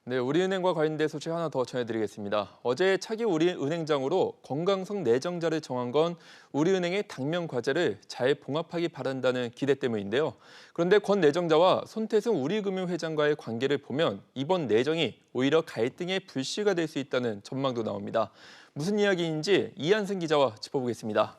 네, 우리은행과 관련된 소식 하나 더 전해드리겠습니다. 어제 차기 우리은행장으로 건강성 내정자를 정한 건 우리은행의 당면 과제를 잘 봉합하기 바란다는 기대 때문인데요. 그런데 권 내정자와 손태승 우리금융회장과의 관계를 보면 이번 내정이 오히려 갈등의 불씨가 될 수 있다는 전망도 나옵니다. 무슨 이야기인지 이한승 기자와 짚어보겠습니다.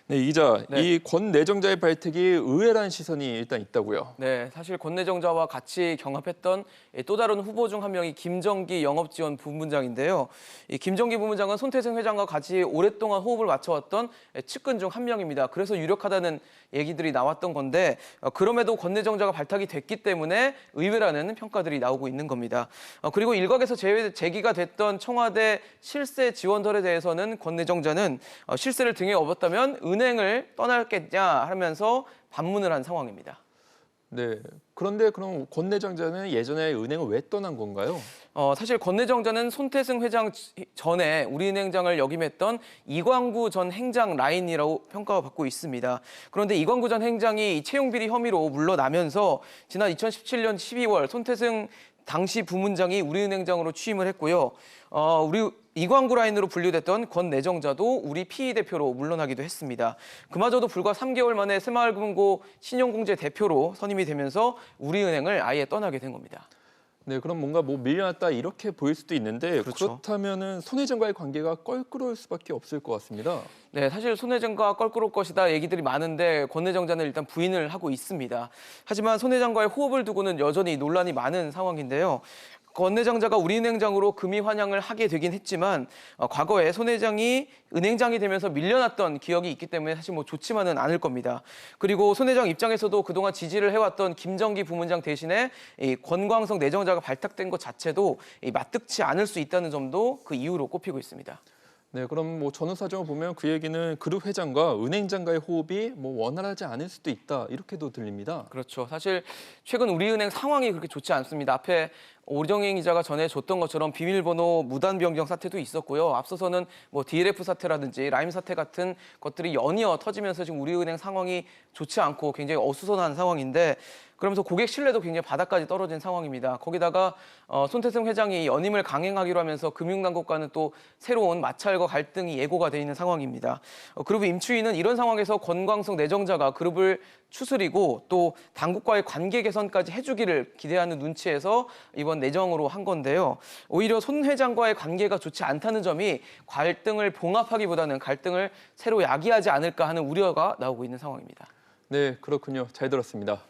네, 이 기자, 이 권 내정자의 발탁이 의외라는 시선이 일단 있다고요. 네, 사실 권 내정자와 같이 경합했던 또 다른 후보 중 한 명이 김정기 영업지원 부문장인데요. 이 김정기 부문장은 손태승 회장과 같이 오랫동안 호흡을 맞춰왔던 측근 중 한 명입니다. 그래서 유력하다는 얘기들이 나왔던 건데 그럼에도 권 내정자가 발탁이 됐기 때문에 의외라는 평가들이 나오고 있는 겁니다. 그리고 일각에서 제기가 됐던 청와대 실세 지원설에 대해서는 권 내정자는 실세를 등에 업었다면 은행을 떠났겠냐 하면서 반문을 한 상황입니다. 네, 그런데 그럼 권 내정자는 예전에 은행을 왜 떠난 건가요? 사실 권 내정자는 손태승 회장 전에 우리은행장을 역임했던 이광구 전 행장 라인이라고 평가가 받고 있습니다. 그런데 이광구 전 행장이 채용 비리 혐의로 물러나면서 지난 2017년 12월 손태승 당시 부문장이 우리은행장으로 취임을 했고요. 우리 이광구 라인으로 분류됐던 권 내정자도 우리 PE 대표로 물러나기도 했습니다. 그마저도 불과 3개월 만에 새마을금고 신용공제 대표로 선임이 되면서 우리은행을 아예 떠나게 된 겁니다. 네, 그럼 뭔가 밀려났다 이렇게 보일 수도 있는데 그렇죠. 그렇다면은 손 회장과의 관계가 껄끄러울 수밖에 없을 것 같습니다. 네, 사실 손 회장과 껄끄러울 것이다 얘기들이 많은데 권 회장자는 일단 부인을 하고 있습니다. 하지만 손 회장과의 호흡을 두고는 여전히 논란이 많은 상황인데요. 권 회장자가 우리은행장으로 금이 환영을 하게 되긴 했지만 과거에 손 회장이 은행장이 되면서 밀려났던 기억이 있기 때문에 사실 좋지만은 않을 겁니다. 그리고 손 회장 입장에서도 그동안 지지를 해왔던 김정기 부문장 대신에 이 권광석 내정자가 발탁된 것 자체도 맞득치 않을 수 있다는 점도 그 이유로 꼽히고 있습니다. 네, 그럼 전후 사정을 보면 그 얘기는 그룹 회장과 은행장과의 호흡이 원활하지 않을 수도 있다 이렇게도 들립니다. 그렇죠. 사실 최근 우리은행 상황이 그렇게 좋지 않습니다. 앞에 오정행 기자가 전해줬던 것처럼 비밀번호 무단 변경 사태도 있었고요. 앞서서는 DLF 사태라든지 라임 사태 같은 것들이 연이어 터지면서 지금 우리은행 상황이 좋지 않고 굉장히 어수선한 상황인데 그러면서 고객 신뢰도 굉장히 바닥까지 떨어진 상황입니다. 거기다가 손태승 회장이 연임을 강행하기로 하면서 금융당국과는 또 새로운 마찰과 갈등이 예고가 돼 있는 상황입니다. 그룹 임추인은 이런 상황에서 권광석 내정자가 그룹을 추스리고 또 당국과의 관계 개선까지 해주기를 기대하는 눈치에서 이번 내정으로 한 건데요. 오히려 손 회장과의 관계가 좋지 않다는 점이 갈등을 봉합하기보다는 갈등을 새로 야기하지 않을까 하는 우려가 나오고 있는 상황입니다. 네, 그렇군요. 잘 들었습니다.